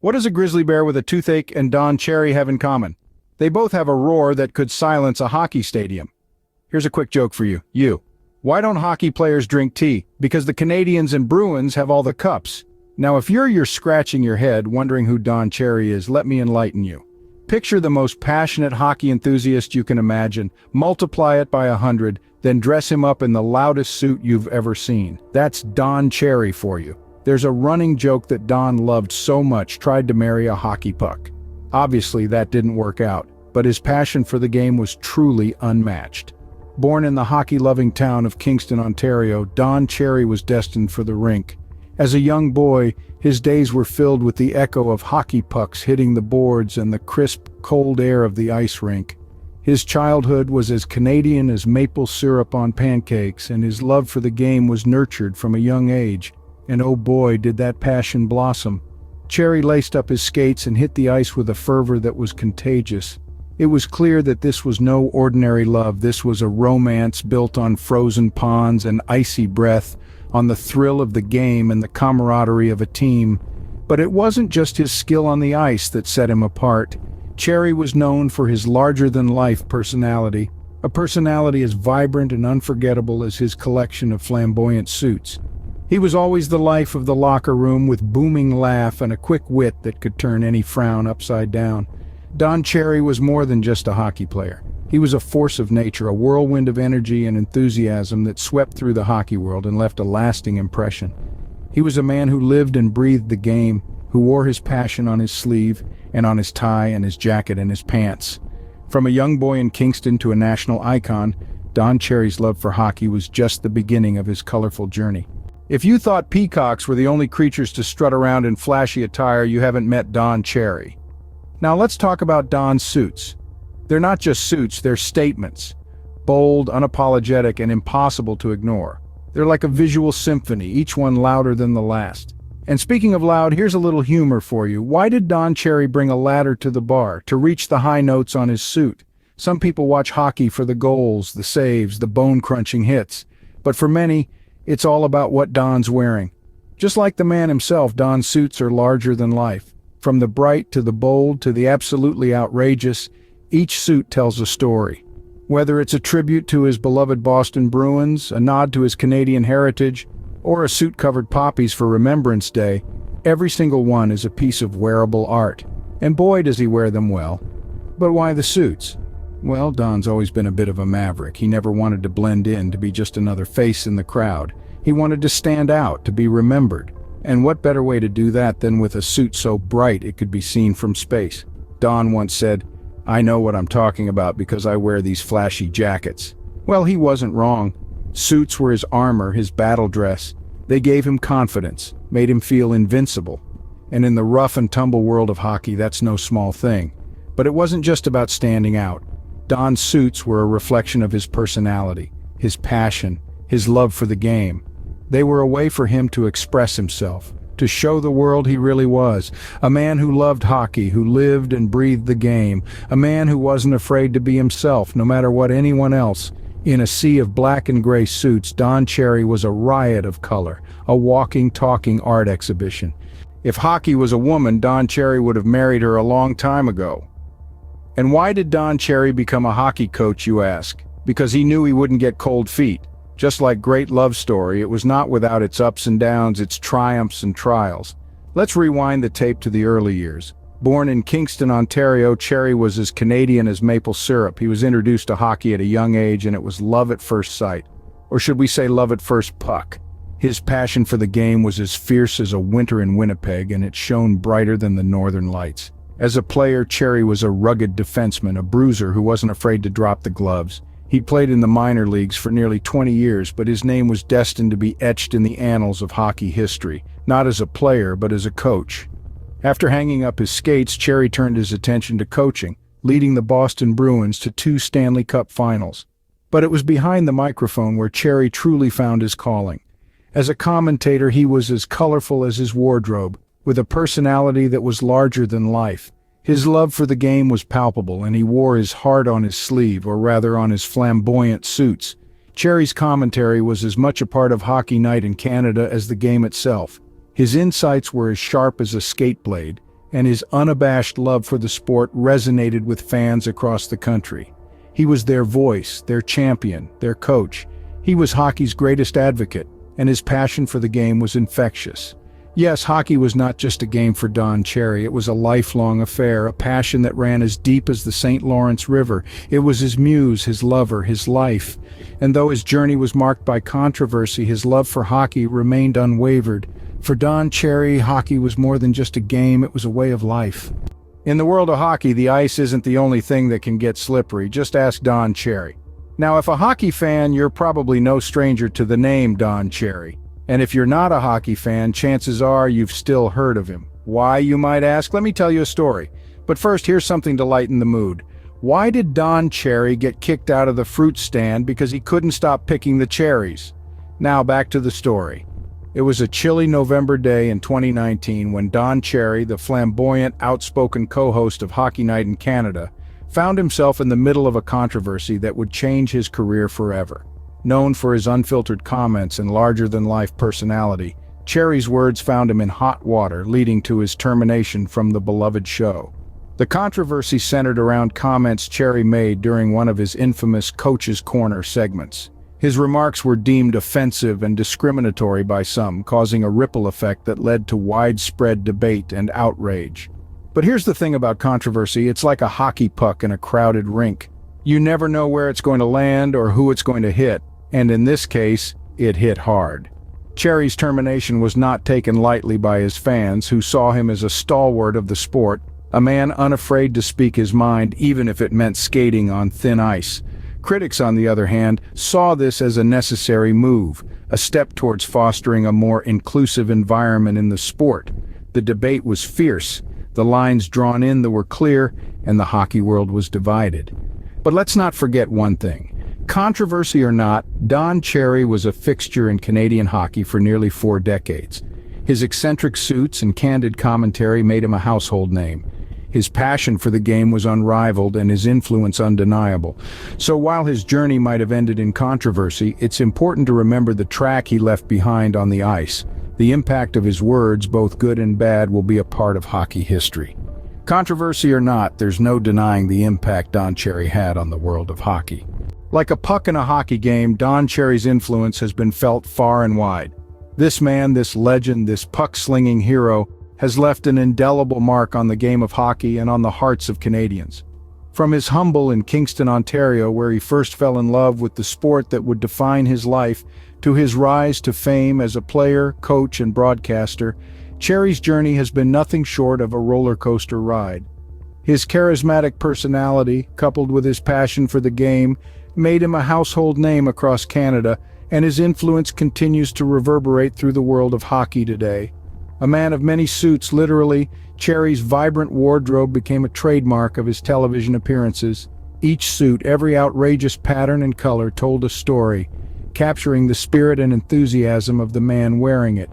What does a grizzly bear with a toothache and Don Cherry have in common? They both have a roar that could silence a hockey stadium. Here's a quick joke for you. Why don't hockey players drink tea? Because the Canadians and Bruins have all the cups. Now if you're scratching your head wondering who Don Cherry is, let me enlighten you. Picture the most passionate hockey enthusiast you can imagine, multiply it by 100, then dress him up in the loudest suit you've ever seen. That's Don Cherry for you. There's a running joke that Don loved so much tried to marry a hockey puck. Obviously that didn't work out, but his passion for the game was truly unmatched. Born in the hockey-loving town of Kingston, Ontario, Don Cherry was destined for the rink. As a young boy, his days were filled with the echo of hockey pucks hitting the boards and the crisp, cold air of the ice rink. His childhood was as Canadian as maple syrup on pancakes, and his love for the game was nurtured from a young age. And oh boy, did that passion blossom. Cherry laced up his skates and hit the ice with a fervor that was contagious. It was clear that this was no ordinary love. This was a romance built on frozen ponds and icy breath, on the thrill of the game and the camaraderie of a team. But it wasn't just his skill on the ice that set him apart. Cherry was known for his larger-than-life personality, a personality as vibrant and unforgettable as his collection of flamboyant suits. He was always the life of the locker room, with booming laugh and a quick wit that could turn any frown upside down. Don Cherry was more than just a hockey player. He was a force of nature, a whirlwind of energy and enthusiasm that swept through the hockey world and left a lasting impression. He was a man who lived and breathed the game, who wore his passion on his sleeve and on his tie and his jacket and his pants. From a young boy in Kingston to a national icon, Don Cherry's love for hockey was just the beginning of his colorful journey. If you thought peacocks were the only creatures to strut around in flashy attire, you haven't met Don Cherry. Now let's talk about Don's suits. They're not just suits, they're statements. Bold, unapologetic, and impossible to ignore. They're like a visual symphony, each one louder than the last. And speaking of loud, here's a little humor for you. Why did Don Cherry bring a ladder to the bar? To reach the high notes on his suit. Some people watch hockey for the goals, the saves, the bone-crunching hits. But for many, it's all about what Don's wearing. Just like the man himself, Don's suits are larger than life. From the bright to the bold to the absolutely outrageous, each suit tells a story. Whether it's a tribute to his beloved Boston Bruins, a nod to his Canadian heritage, or a suit covered poppies for Remembrance Day, every single one is a piece of wearable art. And boy, does he wear them well. But why the suits? Well, Don's always been a bit of a maverick. He never wanted to blend in, to be just another face in the crowd. He wanted to stand out, to be remembered. And what better way to do that than with a suit so bright it could be seen from space? Don once said, "I know what I'm talking about because I wear these flashy jackets." Well, he wasn't wrong. Suits were his armor, his battle dress. They gave him confidence, made him feel invincible. And in the rough and tumble world of hockey, that's no small thing. But it wasn't just about standing out. Don's suits were a reflection of his personality, his passion, his love for the game. They were a way for him to express himself, to show the world he really was, a man who loved hockey, who lived and breathed the game, a man who wasn't afraid to be himself, no matter what anyone else. In a sea of black and gray suits, Don Cherry was a riot of color, a walking, talking art exhibition. If hockey was a woman, Don Cherry would have married her a long time ago. And why did Don Cherry become a hockey coach, you ask? Because he knew he wouldn't get cold feet. Just like great love story, it was not without its ups and downs, its triumphs and trials. Let's rewind the tape to the early years. Born in Kingston, Ontario, Cherry was as Canadian as maple syrup. He was introduced to hockey at a young age, and it was love at first sight. Or should we say love at first puck? His passion for the game was as fierce as a winter in Winnipeg, and it shone brighter than the northern lights. As a player, Cherry was a rugged defenseman, a bruiser who wasn't afraid to drop the gloves. He played in the minor leagues for nearly 20 years, but his name was destined to be etched in the annals of hockey history, not as a player, but as a coach. After hanging up his skates, Cherry turned his attention to coaching, leading the Boston Bruins to 2 Stanley Cup finals. But it was behind the microphone where Cherry truly found his calling. As a commentator, he was as colorful as his wardrobe, with a personality that was larger than life. His love for the game was palpable, and he wore his heart on his sleeve, or rather on his flamboyant suits. Cherry's commentary was as much a part of Hockey Night in Canada as the game itself. His insights were as sharp as a skate blade, and his unabashed love for the sport resonated with fans across the country. He was their voice, their champion, their coach. He was hockey's greatest advocate, and his passion for the game was infectious. Yes, hockey was not just a game for Don Cherry, it was a lifelong affair, a passion that ran as deep as the St. Lawrence River. It was his muse, his lover, his life. And though his journey was marked by controversy, his love for hockey remained unwavered. For Don Cherry, hockey was more than just a game, it was a way of life. In the world of hockey, the ice isn't the only thing that can get slippery. Just ask Don Cherry. Now, if a hockey fan, you're probably no stranger to the name Don Cherry. And if you're not a hockey fan, chances are you've still heard of him. Why, you might ask? Let me tell you a story. But first, here's something to lighten the mood. Why did Don Cherry get kicked out of the fruit stand because he couldn't stop picking the cherries? Now, back to the story. It was a chilly November day in 2019 when Don Cherry, the flamboyant, outspoken co-host of Hockey Night in Canada, found himself in the middle of a controversy that would change his career forever. Known for his unfiltered comments and larger-than-life personality, Cherry's words found him in hot water, leading to his termination from the beloved show. The controversy centered around comments Cherry made during one of his infamous Coach's Corner segments. His remarks were deemed offensive and discriminatory by some, causing a ripple effect that led to widespread debate and outrage. But here's the thing about controversy, it's like a hockey puck in a crowded rink. You never know where it's going to land or who it's going to hit. And in this case, it hit hard. Cherry's termination was not taken lightly by his fans, who saw him as a stalwart of the sport, a man unafraid to speak his mind even if it meant skating on thin ice. Critics, on the other hand, saw this as a necessary move, a step towards fostering a more inclusive environment in the sport. The debate was fierce, the lines drawn in that were clear, and the hockey world was divided. But let's not forget one thing. Controversy or not, Don Cherry was a fixture in Canadian hockey for nearly 4 decades. His eccentric suits and candid commentary made him a household name. His passion for the game was unrivaled and his influence undeniable. So while his journey might have ended in controversy, it's important to remember the track he left behind on the ice. The impact of his words, both good and bad, will be a part of hockey history. Controversy or not, there's no denying the impact Don Cherry had on the world of hockey. Like a puck in a hockey game, Don Cherry's influence has been felt far and wide. This man, this legend, this puck-slinging hero, has left an indelible mark on the game of hockey and on the hearts of Canadians. From his humble in Kingston, Ontario, where he first fell in love with the sport that would define his life, to his rise to fame as a player, coach, and broadcaster, Cherry's journey has been nothing short of a roller coaster ride. His charismatic personality, coupled with his passion for the game, made him a household name across Canada, and his influence continues to reverberate through the world of hockey today. A man of many suits, literally, Cherry's vibrant wardrobe became a trademark of his television appearances. Each suit, every outrageous pattern and color told a story, capturing the spirit and enthusiasm of the man wearing it.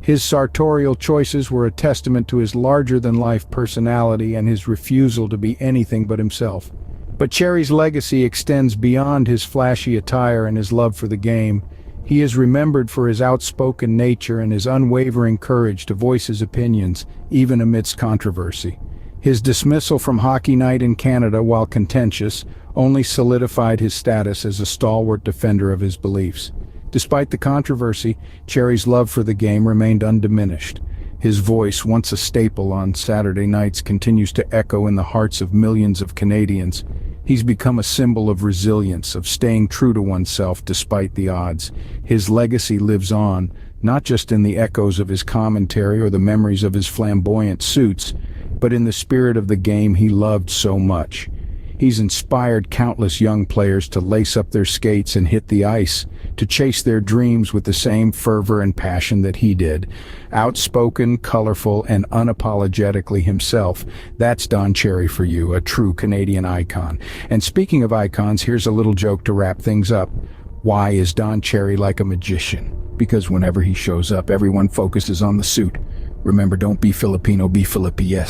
His sartorial choices were a testament to his larger-than-life personality and his refusal to be anything but himself. But Cherry's legacy extends beyond his flashy attire and his love for the game. He is remembered for his outspoken nature and his unwavering courage to voice his opinions, even amidst controversy. His dismissal from Hockey Night in Canada, while contentious, only solidified his status as a stalwart defender of his beliefs. Despite the controversy, Cherry's love for the game remained undiminished. His voice, once a staple on Saturday nights, continues to echo in the hearts of millions of Canadians. He's become a symbol of resilience, of staying true to oneself despite the odds. His legacy lives on, not just in the echoes of his commentary or the memories of his flamboyant suits, but in the spirit of the game he loved so much. He's inspired countless young players to lace up their skates and hit the ice, to chase their dreams with the same fervor and passion that he did. Outspoken, colorful, and unapologetically himself, that's Don Cherry for you, a true Canadian icon. And speaking of icons, here's a little joke to wrap things up. Why is Don Cherry like a magician? Because whenever he shows up, everyone focuses on the suit. Remember, don't be Filipino, be Filipino.